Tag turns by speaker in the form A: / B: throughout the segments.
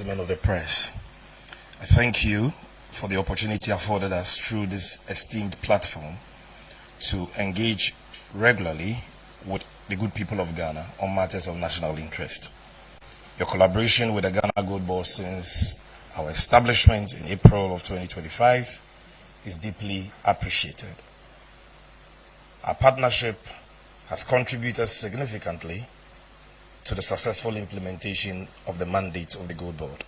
A: Of the press, I thank you for the opportunity afforded us through this esteemed platform to engage regularly with the good people of Ghana on matters of national interest. Your collaboration with the Ghana Gold Board since our establishment in April of 2025 is deeply appreciated. Our partnership has contributed significantly to the successful implementation of the mandate of the Gold Board,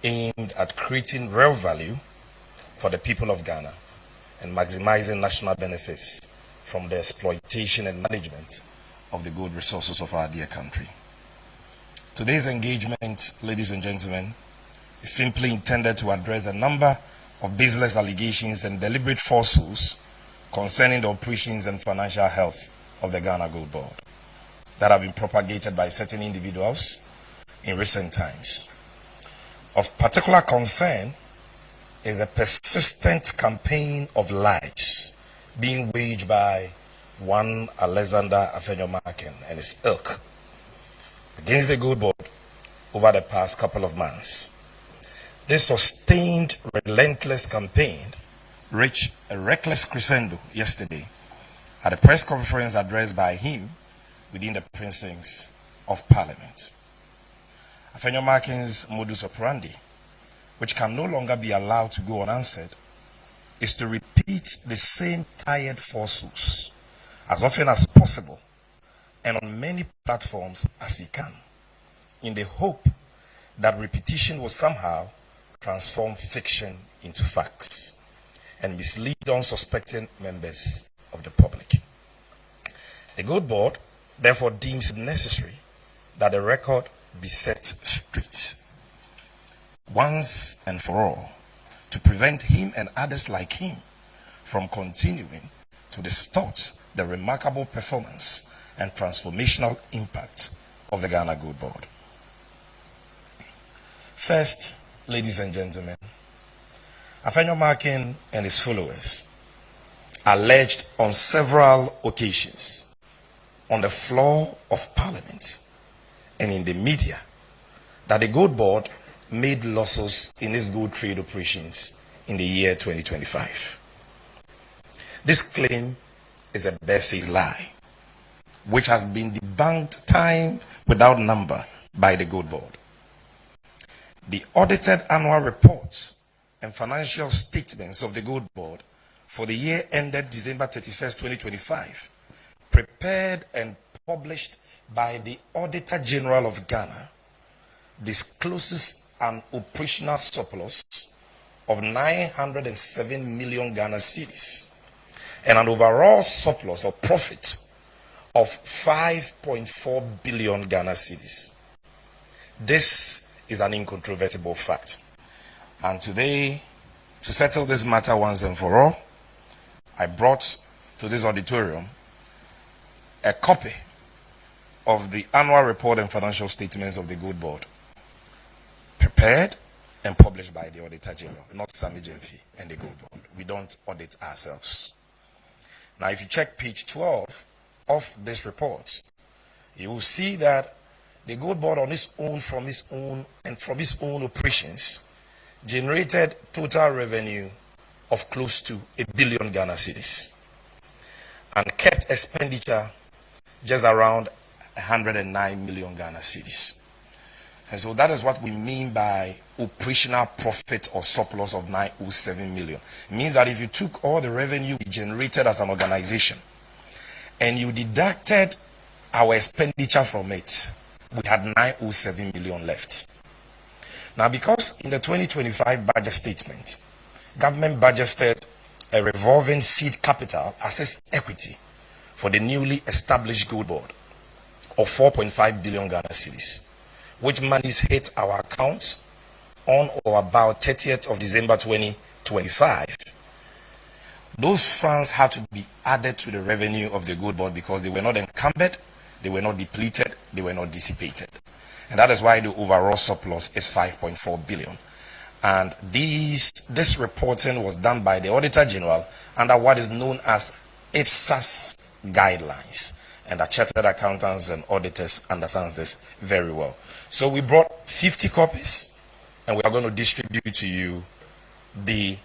A: aimed at creating real value for the people of Ghana and maximizing national benefits from the exploitation and management of the gold resources of our dear country. Today's engagement, ladies and gentlemen, is simply intended to address a number of baseless allegations and deliberate falsehoods concerning the operations and financial health of the Ghana Gold Board that have been propagated by certain individuals in recent times. Of particular concern is a persistent campaign of lies being waged by one Alexander Afenyo-Markin and his ilk against the Gold Board over the past couple of months. This sustained, relentless campaign reached a reckless crescendo yesterday at a press conference addressed by him within the precincts of Parliament. Afenyo-Markin's modus operandi, which can no longer be allowed to go unanswered, is to repeat the same tired falsehoods as often as possible and on many platforms as he can, in the hope that repetition will somehow transform fiction into facts and mislead unsuspecting members of the public. The Gold Board therefore deems it necessary that the record be set straight once and for all to prevent him and others like him from continuing to distort the remarkable performance and transformational impact of the Ghana Gold Board. First, ladies and gentlemen, Afenyo-Markin and his followers alleged on several occasions on the floor of Parliament and in the media that the Gold Board made losses in its gold trade operations in the year 2025. This claim is a barefaced lie, which has been debunked time without number by the Gold Board. The audited annual reports and financial statements of the Gold Board for the year ended December 31st, 2025, prepared and published by the Auditor General of Ghana, discloses an operational surplus of 907 million Ghana cedis and an overall surplus of profit of 5.4 billion Ghana cedis. This is an incontrovertible fact. And today, to settle this matter once and for all, I brought to this auditorium a copy of the annual report and financial statements of the Gold Board, prepared and published by the Auditor General, not Sammy Gyamfi and the Gold Board. We don't audit ourselves. Now, if you check page 12 of this report, you will see that the Gold Board on its own, from its own operations, generated total revenue of close to 1 billion Ghana cedis and kept expenditure just around 109 million Ghana cedis. And so that is what we mean by operational profit or surplus of 907 million. It means that if you took all the revenue we generated as an organization and you deducted our expenditure from it, we had 907 million left. Now, because in the 2025 budget statement, government budgeted a revolving seed capital as its equity for the newly established Gold Board of 4.5 billion Ghana cedis, which monies hit our accounts on or about 30th of December 2025. Those funds had to be added to the revenue of the Gold Board because they were not encumbered, they were not depleted, they were not dissipated. And that is why the overall surplus is 5.4 billion. And this reporting was done by the Auditor General under what is known as IPSAS guidelines. And the chartered accountants and auditors understand this very well. So we brought 50 copies, and we are going to distribute to you the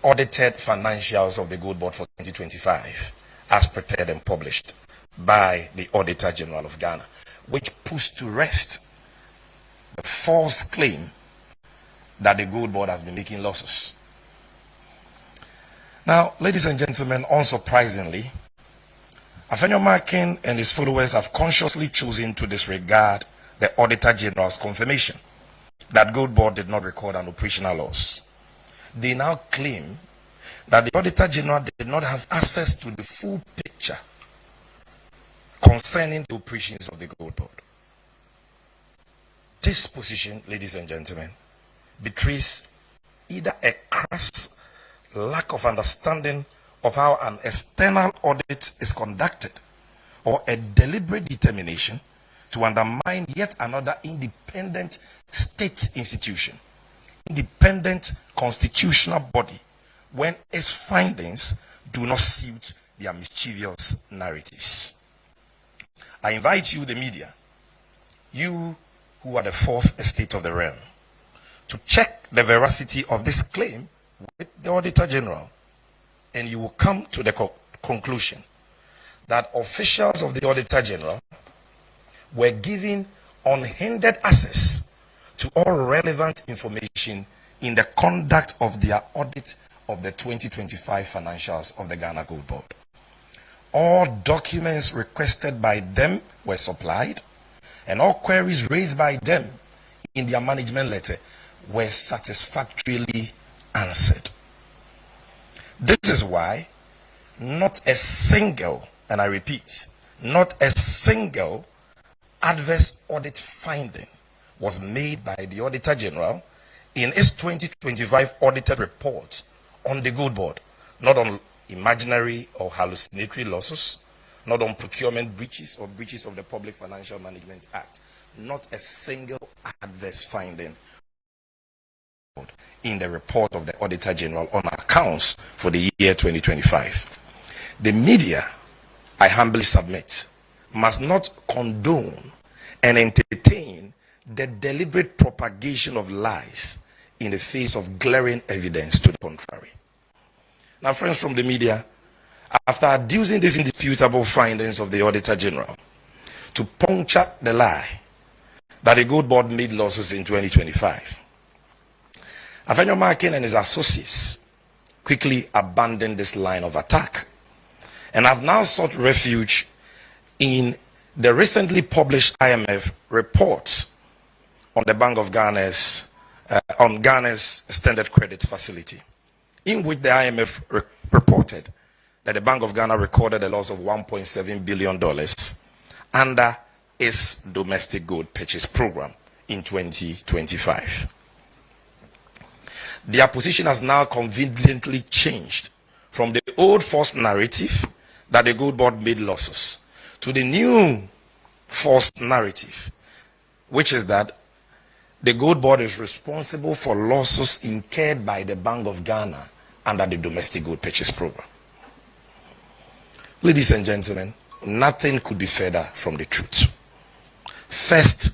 A: audited financials of the Gold Board for 2025 as prepared and published by the Auditor General of Ghana, which puts to rest the false claim that the Gold Board has been making losses. Now, ladies and gentlemen, unsurprisingly, Afenyo-Markin and his followers have consciously chosen to disregard the Auditor General's confirmation that Gold Board did not record an operational loss. They now claim that the Auditor General did not have access to the full picture concerning the operations of the Gold Board. This position, ladies and gentlemen, betrays either a crass lack of understanding of how an external audit is conducted, or a deliberate determination to undermine yet another independent state institution, independent constitutional body, when its findings do not suit their mischievous narratives. I invite you, the media, you who are the fourth estate of the realm, to check the veracity of this claim with the Auditor General, and you will come to the conclusion that officials of the Auditor General were given unhindered access to all relevant information in the conduct of their audit of the 2025 financials of the Ghana Gold Board. All documents requested by them were supplied, and all queries raised by them in their management letter were satisfactorily answered. This is why not a single, and I repeat, not a single adverse audit finding was made by the Auditor General in its 2025 audited report on the Gold Board, not on imaginary or hallucinatory losses, not on procurement breaches or breaches of the Public Financial Management Act. Not a single adverse finding in the report of the Auditor General on accounts for the year 2025. The media, I humbly submit, must not condone and entertain the deliberate propagation of lies in the face of glaring evidence to the contrary. Now, friends from the media, after adducing these indisputable findings of the Auditor General to puncture the lie that the Gold Board made losses in 2025, Afenyo-Markin and his associates quickly abandoned this line of attack and have now sought refuge in the recently published IMF report on the Bank of Ghana's on Ghana's extended credit facility, in which the IMF reported that the Bank of Ghana recorded a loss of $1.7 billion under its domestic gold purchase program in 2025. Their position has now conveniently changed from the old false narrative that the Gold Board made losses to the new false narrative, which is that the Gold Board is responsible for losses incurred by the Bank of Ghana under the domestic gold purchase program. Ladies and gentlemen, nothing could be further from the truth. First,